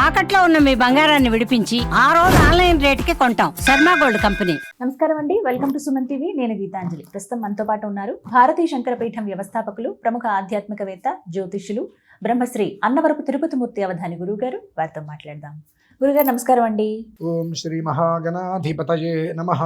తాకట్లో ఉన్న మీ బంగారాన్ని విడిపించి ఆ రోజు ఆన్లైన్ రేటుకి కొంటాం. Sharma gold company. నమస్కారం అండి, వెల్కమ్ టు సుమన్ టీవీ. నేను గీతాంజలి. ప్రస్తుతం మనతో పాటు ఉన్నారు భారతీయ శంకరపీఠం వ్యవస్థాపకులు, ప్రముఖ ఆధ్యాత్మికవేత్త, జ్యోతిష్యులు, బ్రహ్మశ్రీ అన్నవరపు తిరుపతిమూర్తి అవధాని గురువు గారు. వారితో మాట్లాడదాం. గురుగారు నమస్కారం అండి. ఓం శ్రీ మహాగణాధిపతయే నమః.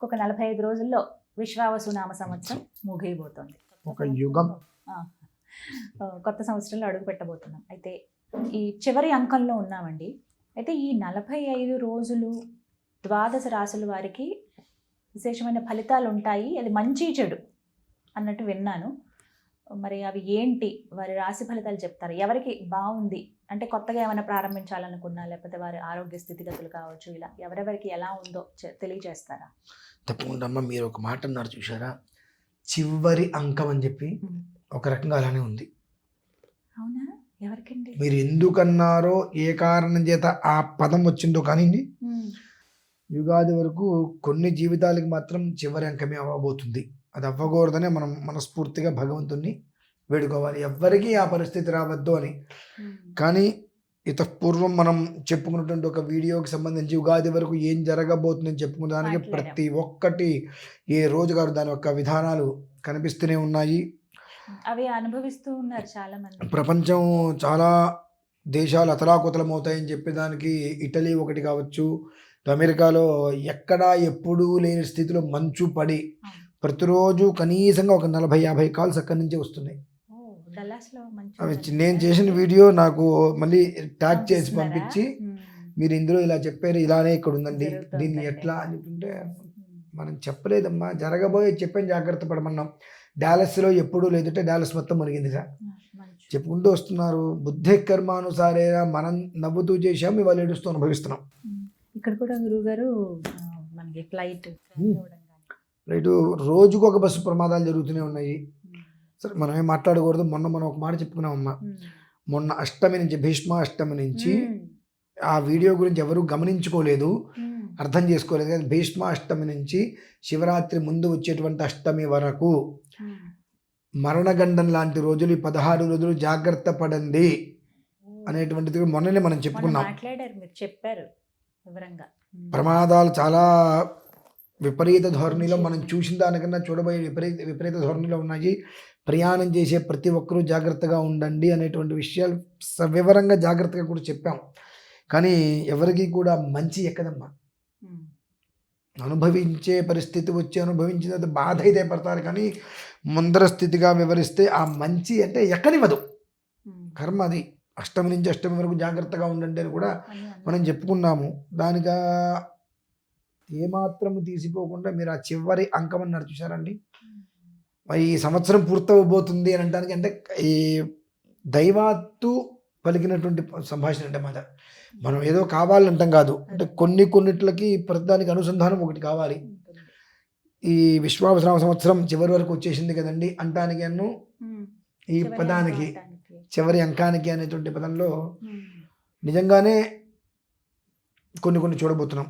ఒక 45 రోజుల్లో విశ్వావసు నామ సంవత్సరం ముగియబోతోంది. ఒక యుగం. కొత్త సంవత్సరంలో అడుగు పెట్టబోతున్నాం. అయితే ఈ చివరి అంకంలో ఉన్నామండి. అయితే ఈ 45 రోజులు ద్వాదశ రాశుల వారికి విశేషమైన ఫలితాలు ఉంటాయి, అది మంచి చెడు అన్నట్టు విన్నాను. మరి అవి ఏంటి, వారి రాశి ఫలితాలు చెప్తారు? ఎవరికి బాగుంది అంటే కొత్తగా ఏమైనా ప్రారంభించాలనుకున్నా, లేకపోతే వారి ఆరోగ్య స్థితిగతులు కావచ్చు, ఇలా ఎవరెవరికి ఎలా ఉందో తెలియజేస్తారా? తప్పకుండా అమ్మ, మీరు ఒక మాట అన్నారు చూసారా, చివరి అంకం అని చెప్పి. ఒక రకంగా అలానే ఉంది. అవునా? ఎవరికండి? మీరు ఎందుకన్నారో, ఏ కారణం చేత ఆ పదం వచ్చిందో కానీ యుగాది వరకు కొన్ని జీవితాలకి మాత్రం చివరి అంకమే అవ్వబోతుంది. అది అవ్వకూడదనే మనం మనస్ఫూర్తిగా భగవంతుణ్ణి వేడుకోవాలి, ఎవ్వరికీ ఆ పరిస్థితి రావద్దు అని. కానీ పూర్వం మనం చెప్పుకున్నటువంటి ఒక వీడియోకి సంబంధించి యుగాది వరకు ఏం జరగబోతుందని చెప్పుకున్న దానికి ప్రతి ఒక్కటి ఏ రోజు గారు దాని యొక్క విధానాలు కనిపిస్తూనే ఉన్నాయి. అవి అనుభవిస్తూ ఉన్నారు చాలా మంది. ప్రపంచం చాలా దేశాలు అతలాకుతలం అవుతాయని చెప్పేదానికి ఇటలీ ఒకటి కావచ్చు, అమెరికాలో ఎక్కడా ఎప్పుడూ లేని స్థితిలో మంచు పడి ప్రతిరోజు కనీసంగా ఒక 40-50 కాల్స్ అక్కడి నుంచే వస్తున్నాయి. అవి నేను చేసిన వీడియో నాకు మళ్ళీ ట్యాగ్ చేసి పంపించి, మీరు ఇందులో ఇలా చెప్పారు, ఇలానే ఇక్కడ ఉందండి, దీన్ని ఎట్లా అని చెప్తుంటే, మనం చెప్పలేదమ్మా, జరగబోయే చెప్పని జాగ్రత్త పడమన్నాం. డాలస్లో ఎప్పుడూ లేదంటే డాలస్ మొత్తం మునిగిందిగా చెప్పుకుంటూ వస్తున్నారు. బుద్ధి కర్మానుసారేనా మనం నవ్వుతూ చేసాం, ఇవాళ ఏడుస్తూ అనుభవిస్తున్నాం. ఇక్కడ కూడా గురువు గారు మనకి ఫ్లైట్ రోజుకు ఒక బస్సు ప్రమాదాలు జరుగుతూనే ఉన్నాయి. సరే, మనమేం మాట్లాడకూడదు. మనం ఒక మాట చెప్పుకున్నామమ్మా, మొన్న అష్టమి నుంచి, భీష్మ అష్టమి నుంచి ఆ వీడియో గురించి ఎవరు గమనించుకోలేదు, అర్థం చేసుకోలేదు. కానీ భీష్మ అష్టమి నుంచి శివరాత్రి ముందు వచ్చేటువంటి అష్టమి వరకు మరణగండం లాంటి రోజులు, 16 రోజులు జాగ్రత్త పడండి అనేటువంటిది మొన్ననే మనం చెప్పుకున్నాం. చెప్పారు వివరంగా. ప్రమాదాలు చాలా విపరీత ధోరణిలో, మనం చూసిన దానికన్నా చూడబోయే విపరీత ధోరణిలో ఉన్నాయి. ప్రయాణం చేసే ప్రతి ఒక్కరూ జాగ్రత్తగా ఉండండి అనేటువంటి విషయాలు సవివరంగా జాగ్రత్తగా కూడా చెప్పాం. కానీ ఎవరికి కూడా మంచి ఎక్కదమ్మా. అనుభవించే పరిస్థితి వచ్చి అనుభవించిన బాధ అయితే పడతారు, కానీ ముందర స్థితిగా వివరిస్తే ఆ మంచి అంటే ఎక్కనివ్వదు. కర్మ అది. అష్టమి నుంచి అష్టమి వరకు జాగ్రత్తగా ఉండండి అని కూడా మనం చెప్పుకున్నాము. దానిగా ఏమాత్రము తీసిపోకుండా మీరు ఆ చివరి అంకం అన్నారు చూసారండి, ఈ సంవత్సరం పూర్తవబోతుంది అని అనడానికి అంటే ఈ దైవాత్తు పలికినటువంటి సంభాషణ అంటే మాట. మనం ఏదో కావాలంటాం కాదు, అంటే కొన్నిట్లకి ప్రతిదానికి అనుసంధానం ఒకటి కావాలి. ఈ విశ్వావసనామ సంవత్సరం చివరి వరకు వచ్చేసింది కదండి అంటానికి అను ఈ పదానికి చివరి అంకానికి అనేటువంటి పదంలో నిజంగానే కొన్ని చూడబోతున్నాం.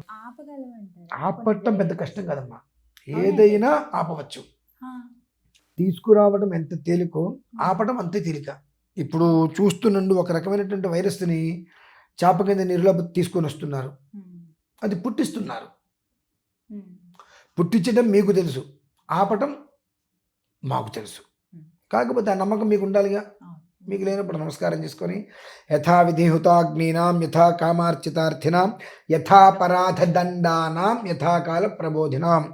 ఆపట్టం పెద్ద కష్టం కాదమ్మా, ఏదైనా ఆపవచ్చు. తీసుకురావడం ఎంత తేలికో ఆపటం అంతే తేలిక. ఇప్పుడు చూస్తున్నందు ఒక రకమైనటువంటి వైరస్ని చాప కింద నీరులో తీసుకొని వస్తున్నారు, అది పుట్టిస్తున్నారు. పుట్టించడం మీకు తెలుసు, ఆపటం మాకు తెలుసు. కాకపోతే ఆ నమ్మకం మీకు ఉండాలిగా. మీకు లేనప్పుడు నమస్కారం చేసుకొని, యథా విధిహుతాగ్నీనాం యథా కామార్చితార్థినాం యథా పరాధదండానాం యథాకాల ప్రబోధినాం.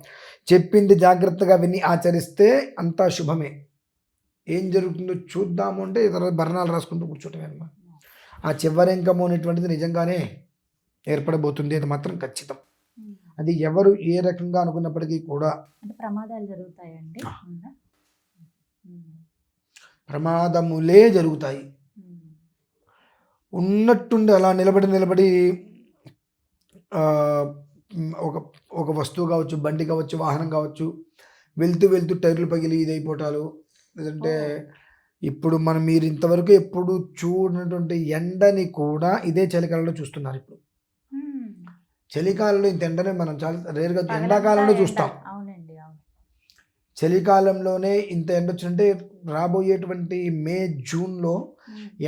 చెప్పింది జాగ్రత్తగా విని ఆచరిస్తే అంతా శుభమే. ఏం జరుగుతుందో చూద్దాము అంటే తర్వాత బర్ణాలు రాసుకుంటూ కూర్చోటమే అన్నమాట. ఆ చివరి అంకము అనేటువంటిది నిజంగానే ఏర్పడబోతుంది, అది మాత్రం ఖచ్చితం. అది ఎవరు ఏ రకంగా అనుకున్నప్పటికీ కూడా ప్రమాదాలు జరుగుతాయండి, ప్రమాదములే జరుగుతాయి. ఉన్నట్టుండి అలా నిలబడి ఒక వస్తువు కావచ్చు, బండి కావచ్చు, వాహనం కావచ్చు, వెళ్తూ టైర్లు పగిలి ఇదైపోవటాలు. లేదంటే ఇప్పుడు మీరు ఇంతవరకు ఎప్పుడు చూడనటువంటి ఎండని కూడా ఇదే చలికాలంలో చూస్తున్నారు. ఇప్పుడు చలికాలంలో ఇంత ఎండని మనం చాలా రేరుగా ఎండాకాలంలో చూస్తాం. చలికాలంలోనే ఇంత ఎండ వచ్చిందంటే రాబోయేటువంటి మే జూన్లో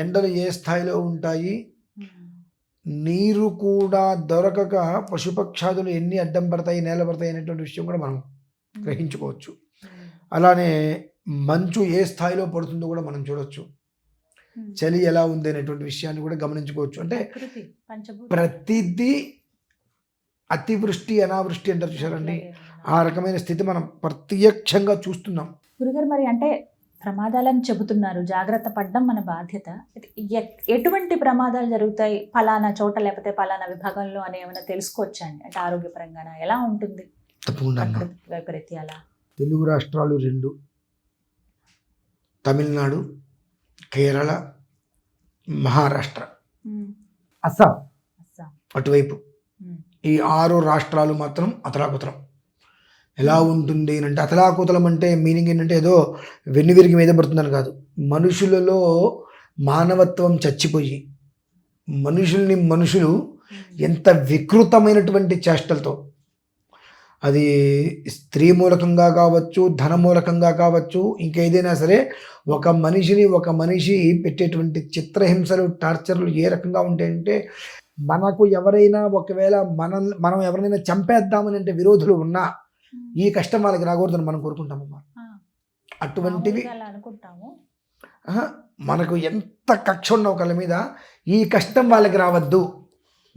ఎండలు ఏ స్థాయిలో ఉంటాయి, నీరు కూడా దొరకక పశుపక్షాదులు ఎన్ని అడ్డం పడతాయి, నేల పడతాయి అనేటువంటి విషయం కూడా మనం గ్రహించుకోవచ్చు. అలానే మంచు ఏ స్థాయిలో పడుతుందో కూడా మనం చూడొచ్చు. చలి ఎలా ఉంది అనేటువంటి విషయాన్ని కూడా గమనించుకోవచ్చు. అంటే ప్రతిదీ అతివృష్టి అనావృష్టి అంటారు చూసారండి, ఆ రకమైన స్థితి మనం ప్రత్యక్షంగా చూస్తున్నాం. గురుగారు మరి అంటే ప్రమాదాలను చెబుతున్నారు, జాగ్రత్త పడడం మన బాధ్యత. ఎటువంటి ప్రమాదాలు జరుగుతాయి ఫలానా చోట లేకపోతే ఫలానా విభాగంలో అని ఏమైనా తెలుసుకోవచ్చా అండి? అంటే ఆరోగ్యపరంగా ఎలా ఉంటుంది? తప్పకుండా వైపరీత్యాల తెలుగు రాష్ట్రాలు 2, తమిళనాడు, కేరళ, మహారాష్ట్ర, అస్సాం అటువైపు ఈ 6 రాష్ట్రాలు మాత్రం అతలాకుతలం. ఎలా ఉంటుంది అంటే, అతలాకుతలం అంటే మీనింగ్ ఏంటంటే ఏదో వెన్నువిరిగి మీద పడుతుందని కాదు. మనుషులలో మానవత్వం చచ్చిపోయి మనుషులు ఎంత వికృతమైనటువంటి చేష్టలతో, అది స్త్రీ మూలకంగా కావచ్చు, ధన మూలకంగా కావచ్చు, ఇంకేదైనా సరే ఒక మనిషి పెట్టేటువంటి చిత్రహింసలు, టార్చర్లు ఏ రకంగా ఉంటాయంటే, మనకు ఎవరైనా ఒకవేళ మనం ఎవరైనా చంపేద్దామని అంటే విరోధులు ఉన్నా ఈ కష్టం వాళ్ళకి రాకూడదని మనం కోరుకుంటామమ్మా. అటువంటివి మనకు ఎంత కక్ష ఉన్న ఒకళ్ళ మీద ఈ కష్టం వాళ్ళకి రావద్దు,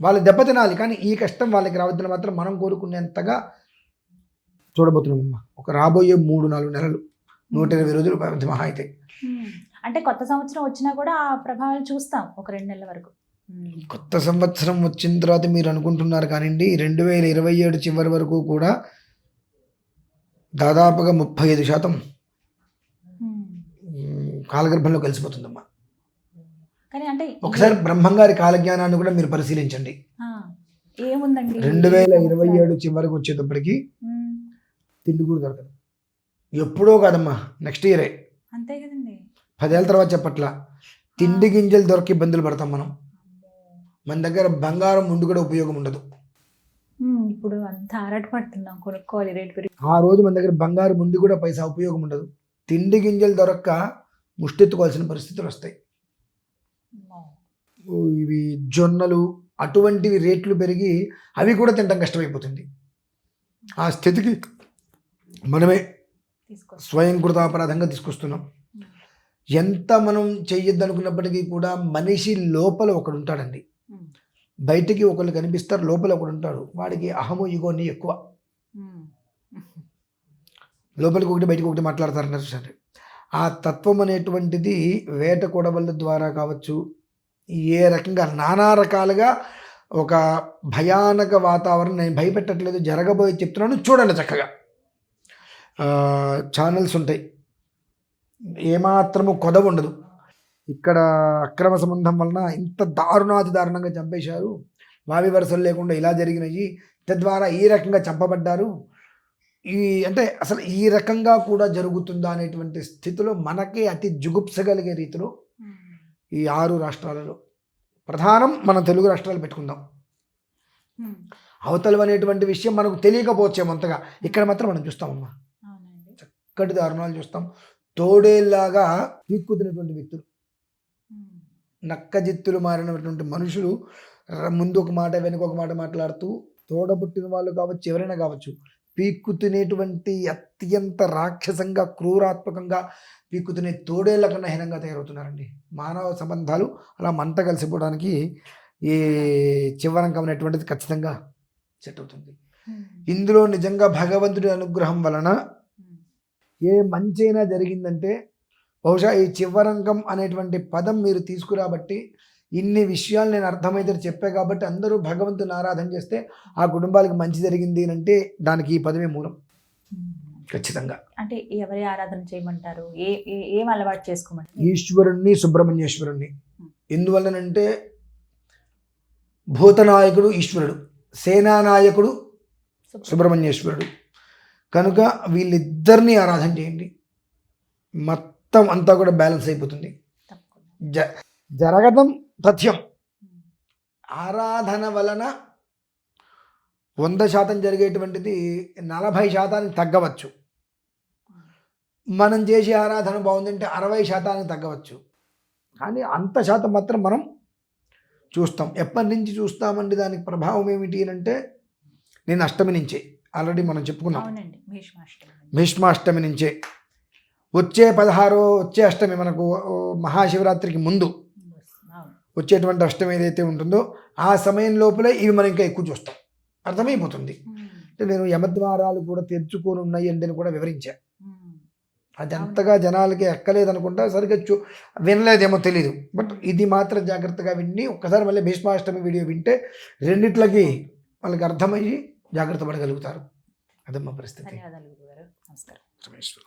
వాళ్ళు దెబ్బతినాలి కానీ ఈ కష్టం వాళ్ళకి రావద్దని మాత్రం మనం కోరుకునేంతగా చూడబోతున్నామమ్మా. ఒక రాబోయే 3-4 నెలలు 120 రోజులు మహా అయితే. అంటే కొత్త సంవత్సరం వచ్చినా కూడా ఆ ప్రభావాలు చూస్తాం ఒక 2 నెలల వరకు. కొత్త సంవత్సరం వచ్చిన తర్వాత మీరు అనుకుంటున్నారు కానివ్వండి, 2027 చివరి వరకు కూడా దాదాపుగా 35% కాలగర్భంలో కలిసిపోతుందమ్మా. కానీ అంటే ఒకసారి బ్రహ్మంగారి కాలజ్ఞానాన్ని కూడా మీరు పరిశీలించండి. ఏముందండి 2027 చివరికి వచ్చేటప్పటికి తిండి కూడా దొరకదు. ఎప్పుడో కాదమ్మా, నెక్స్ట్ ఇయరే. అంతే కదండి, 10 ఏళ్ళ తర్వాత చెప్పట్లా. తిండి గింజలు దొరికి ఇబ్బందులు పడతాం మనం. మన దగ్గర బంగారం ఉండి కూడా ఉపయోగం ఉండదు. ఇప్పుడు అంతా ఆరాటపడుతున్నాం, కొనుక్కోవాలి, రేట్ పెరిగి. ఆ రోజు మన దగ్గర బంగారం ఉండి కూడా పైసా ఉపయోగం ఉండదు. తిండి గింజలు దొరక్క ముష్టెత్తుకోవాల్సిన పరిస్థితులు వస్తాయి. ఇవి జొన్నలు అటువంటివి రేట్లు పెరిగి అవి కూడా తినడం కష్టమైపోతుంది. ఆ స్థితికి మనమే స్వయం కృతాపరాధంగా తీసుకొస్తున్నాం. ఎంత మనం చెయ్యొద్దనుకున్నప్పటికీ కూడా మనిషి లోపల ఒకడు ఉంటాడండి. బయటికి ఒకళ్ళు కనిపిస్తారు, లోపల ఒకడు ఉంటాడు. వాడికి అహము ఇగోని ఎక్కువ. లోపలికి ఒకటి బయటకు ఒకటి మాట్లాడతారన్నారు సరే. ఆ తత్వం అనేటువంటిది వేట కొడవళ్ళ ద్వారా కావచ్చు, ఏ రకంగా నానా రకాలుగా ఒక భయానక వాతావరణం, నేను భయపెట్టట్లేదు, జరగబోయే చెప్తున్నాను చూడండి. చక్కగా ఛానల్స్ ఉంటాయి, ఏమాత్రము కొదవ ఉండదు. ఇక్కడ అక్రమ సంబంధం వలన ఇంత దారుణంగా చంపేశారు, వావి వరుసలు లేకుండా ఇలా జరిగినాయి, తద్వారా ఈ రకంగా చంపబడ్డారు, అంటే అసలు ఈ రకంగా కూడా జరుగుతుందా అనేటువంటి స్థితిలో మనకి అతి జుగుప్సగలిగే రీతిలో ఈ 6 రాష్ట్రాలలో ప్రధానం మన తెలుగు రాష్ట్రాలు పెట్టుకుందాం. అవతలు అనేటువంటి విషయం మనకు తెలియకపోవచ్చేమో అంతగా, ఇక్కడ మాత్రం మనం చూస్తామమ్మా. చక్కటి దారుణాలు చూస్తాం. తోడేలాగా పీక్కుతున్నటువంటి వ్యక్తులు, నక్కజిత్తులు మారినటువంటి మనుషులు ముందు ఒక మాట వెనుక ఒక మాట మాట్లాడుతూ, తోడబుట్టిన వాళ్ళు కావచ్చు, ఎవరైనా కావచ్చు, పీక్కు తినేటువంటి అత్యంత రాక్షసంగా క్రూరాత్మకంగా పీక్కుతునే తోడేళ్ల కన్నా హీనంగా తయారవుతున్నారండి. మానవ సంబంధాలు అలా మంట కలిసిపోవడానికి ఈ చివరంకం అనేటువంటిది ఖచ్చితంగా సెట్ అవుతుంది. ఇందులో నిజంగా భగవంతుడి అనుగ్రహం వలన ఏ మంచైనా జరిగిందంటే బహుశా ఈ చివరంకం అనేటువంటి పదం మీరు తీసుకురాబట్టి ఇన్ని విషయాలు నేను అర్థమైతే చెప్పా కాబట్టి అందరూ భగవంతుని ఆరాధన చేస్తే ఆ కుటుంబాలకు మంచి జరిగింది అంటే దానికి ఈ పదమే మూలం. ఖచ్చితంగా. అంటే ఎవరి ఆరాధన చేయమంటారు, ఏం అలవాటు చేసుకోమంటారు? ఈశ్వరుణ్ణి, సుబ్రహ్మణ్యేశ్వరుణ్ణి. ఎందువల్లనంటే భూతనాయకుడు ఈశ్వరుడు, సేనానాయకుడు సుబ్రహ్మణ్యేశ్వరుడు కనుక వీళ్ళిద్దరినీ ఆరాధన చేయండి, మొత్తం అంతా కూడా బ్యాలెన్స్ అయిపోతుంది. జరగడం తథ్యం. ఆరాధన వలన 100% జరిగేటువంటిది 40% తగ్గవచ్చు. మనం చేసే ఆరాధన బాగుందంటే 60% తగ్గవచ్చు. కానీ అంత శాతం మాత్రం మనం చూస్తాం. ఎప్పటి నుంచి చూస్తామండి? దానికి ప్రభావం ఏమిటి అని అంటే, నేను అష్టమి నుంచే ఆల్రెడీ మనం చెప్పుకున్నాం. అవునండి, భీష్మాష్టమి. భీష్మాష్టమి నుంచే వచ్చే 16 వచ్చే అష్టమి మనకు మహాశివరాత్రికి ముందు అవును. వచ్చేటువంటి అష్టమి ఏదైతే ఉంటుందో ఆ సమయం లోపలే ఇవి మనం ఇంకా ఎక్కువ చూస్తాం. అర్థమైపోతుంది. అంటే నేను యమద్వారాలు కూడా తెరుచుకొని ఉన్నాయి అంటే కూడా వివరించా. అది అంతగా జనాలకి ఎక్కలేదనుకుంటా, సరిగ్గా వినలేదేమో తెలీదు. బట్ ఇది మాత్రం జాగ్రత్తగా విని ఒక్కసారి మళ్ళీ భీష్మాష్టమి వీడియో వింటే రెండిట్లకి వాళ్ళకి అర్థమయ్యి జాగ్రత్త పడగలుగుతారు. అదమ్మా పరిస్థితి. ధన్యవాదాలు గురుగారు. నమస్కారం. రమేశ్వర.